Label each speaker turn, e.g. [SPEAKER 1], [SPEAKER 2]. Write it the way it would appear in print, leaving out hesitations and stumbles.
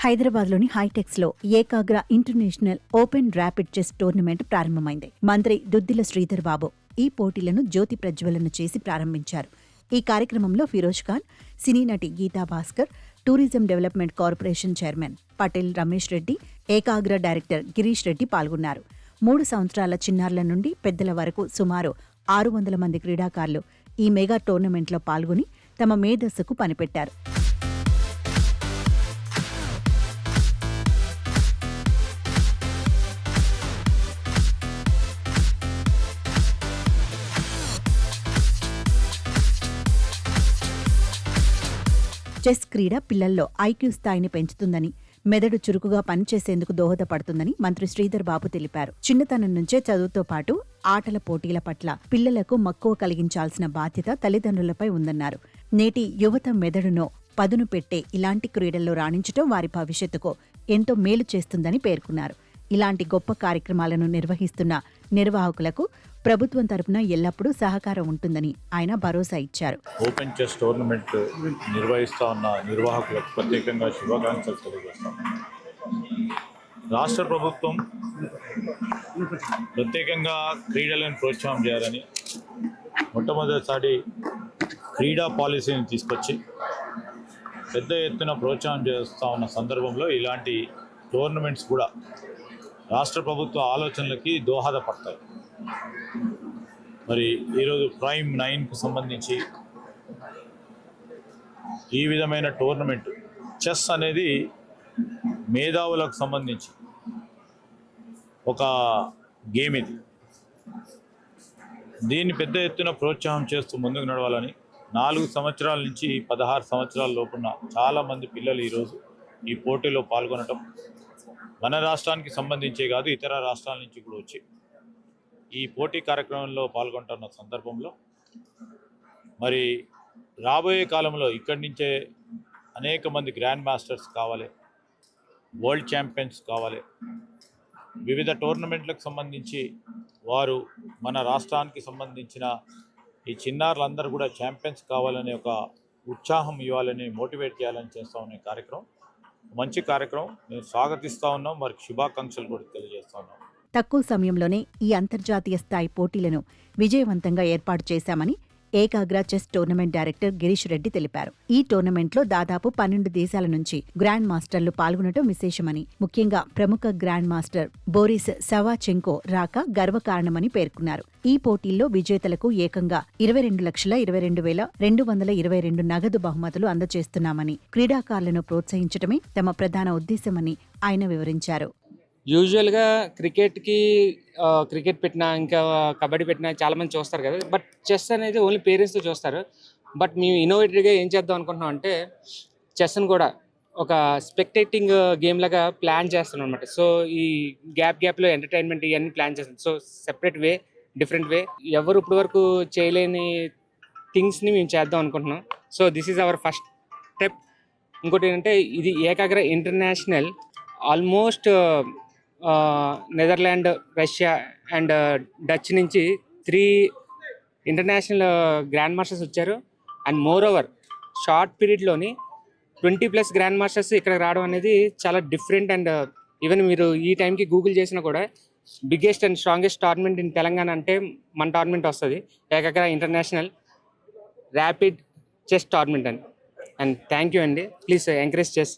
[SPEAKER 1] హైదరాబాద్లోని హైటెక్స్లో Ekagra international open rapid chess tournament ప్రారంభమైంది. మంత్రి దుద్దిల శ్రీధర్ బాబు ఈ పోటీలను జ్యోతి ప్రజ్వలన చేసి ప్రారంభించారు. ఈ కార్యక్రమంలో ఫిరోజ్ ఖాన్, సినీ నటి Geeta Bhaskar, tourism development corporation chairman Patel Ramesh Reddy, Ekagra director Girish Reddy పాల్గొన్నారు. 3 సంవత్సరాల చిన్నారుల నుండి పెద్దల వరకు సుమారు 600 మంది క్రీడాకారులు ఈ మెగా టోర్నమెంట్లో పాల్గొని తమ మేధస్సుకు పనిపెట్టారు. చెస్ క్రీడ పిల్లల్లో ఐక్యూ స్థాయిని పెంచుతుందని, మెదడు చురుకుగా పనిచేసేందుకు దోహదపడుతుందని మంత్రి శ్రీధర్ బాబు తెలిపారు. చిన్నతనం నుంచే చదువుతో పాటు ఆటల పోటీల పట్ల పిల్లలకు మక్కువ కలిగించాల్సిన బాధ్యత తల్లిదండ్రులపై ఉందన్నారు. నేటి యువత మెదడును పదును పెట్టే ఇలాంటి క్రీడల్లో రాణించటం వారి భవిష్యత్తుకు ఎంతో మేలు చేస్తుందని పేర్కొన్నారు. ఇలాంటి గొప్ప కార్యక్రమాలను నిర్వహిస్తున్న నిర్వాహకులకు ప్రభుత్వం తరపున ఎల్లప్పుడూ సహకారం ఉంటుందని ఆయన భరోసా ఇచ్చారు.
[SPEAKER 2] ఓపెన్ చెస్ టోర్నమెంట్ నిర్వహిస్తా ఉన్న నిర్వాహకులకు ప్రత్యేకంగా శుభాకాంక్షలు తెలియజేస్తాం. రాష్ట్ర ప్రభుత్వం ప్రత్యేకంగా క్రీడలను ప్రోత్సాహం చేయాలని మొట్టమొదటిసారి క్రీడా పాలసీని తీసుకొచ్చి పెద్ద ఎత్తున ప్రోత్సాహం చేస్తూ ఉన్న సందర్భంలో ఇలాంటి టోర్నమెంట్స్ కూడా రాష్ట్ర ప్రభుత్వ ఆలోచనలకి దోహదపడతాయి. మరి ఈరోజు ప్రైమ్ 9కు సంబంధించి ఈ విధమైన టోర్నమెంట్ చెస్ అనేది మేధావులకు సంబంధించి ఒక గేమ్. ఇది దీన్ని పెద్ద ఎత్తున ప్రోత్సాహం చేస్తూ ముందుకు నడవాలని 4 సంవత్సరాల నుంచి 16 సంవత్సరాల లోపున్న చాలామంది పిల్లలు ఈరోజు ఈ పోటీలో పాల్గొనడం మన రాష్ట్రానికి సంబంధించే కాదు, ఇతర రాష్ట్రాల నుంచి కూడా వచ్చి ఈ పోటీ కార్యక్రమంలో పాల్గొంటున్న సందర్భంలో మరి రాబోయే కాలంలో ఇక్కడి నుంచే అనేక మంది గ్రాండ్ మాస్టర్స్ కావాలి, వరల్డ్ ఛాంపియన్స్ కావాలి. వివిధ టోర్నమెంట్లకు సంబంధించి వారు మన రాష్ట్రానికి సంబంధించిన ఈ చిన్నారులందరూ కూడా ఛాంపియన్స్ కావాలనే ఒక ఉత్సాహం ఇవ్వాలని, మోటివేట్ చేయాలని చేస్తూ ఉన్న కార్యక్రమం మంచి కార్యక్రమం. మేము స్వాగతిస్తూ ఉన్నాం, వారికి శుభాకాంక్షలు కూడా తెలియజేస్తూ ఉన్నాం.
[SPEAKER 1] తక్కువ సమయంలోనే ఈ అంతర్జాతీయ స్థాయి పోటీలను విజయవంతంగా ఏర్పాటు చేశామని Ekagra chess tournament director Girish Reddy తెలిపారు. ఈ టోర్నమెంట్లో దాదాపు 12 దేశాల నుంచి గ్రాండ్ మాస్టర్లు పాల్గొనడం విశేషమని, ముఖ్యంగా ప్రముఖ గ్రాండ్ మాస్టర్ బోరిస్ సవాచెంకో రాక గర్వకారణమని పేర్కొన్నారు. ఈ పోటీల్లో విజేతలకు ఏకంగా 22,22,222 నగదు బహుమతులు అందజేస్తున్నామని, క్రీడాకారులను ప్రోత్సహించడమే తమ ప్రధాన ఉద్దేశమని ఆయన వివరించారు.
[SPEAKER 3] యూజువల్గా క్రికెట్ పెట్టినా, ఇంకా కబడ్డీ పెట్టినా చాలామంది చూస్తారు కదా, బట్ చెస్ అనేది ఓన్లీ పేరెంట్స్తో చూస్తారు. బట్ మేము ఇన్నోవేటివ్గా ఏం చేద్దాం అనుకుంటున్నాం అంటే చెస్ని కూడా ఒక స్పెక్టేటింగ్ గేమ్ లాగా ప్లాన్ చేస్తున్నాం అనమాట. సో ఈ గ్యాప్లో ఎంటర్టైన్మెంట్ ఇవన్నీ ప్లాన్ చేస్తాం. So separate way, different way, ఎవరు ఇప్పటి వరకు చేయలేని థింగ్స్ని మేము చేద్దాం అనుకుంటున్నాం. So this is our first step. ఇంకోటి ఏంటంటే ఇది Ekagra international, almost Netherland, Russia and Dutch నుంచి 3 ఇంటర్నేషనల్ గ్రాండ్ మాస్టర్స్ వచ్చారు. అండ్ మోర్ ఓవర్ షార్ట్ పీరియడ్లోని 20+ గ్రాండ్ మాస్టర్స్ ఇక్కడ రావడం అనేది చాలా డిఫరెంట్. అండ్ ఈవెన్ మీరు ఈ టైంకి గూగుల్ చేసినా కూడా biggest and strongest tournament in Telangana అంటే మన టోర్నమెంట్ వస్తుంది, ఏకాగ్ర ఇంటర్నేషనల్ ర్యాపిడ్ చెస్ టోర్నమెంట్ అని. అండ్ థ్యాంక్ యూ అండి. Please encourage chess.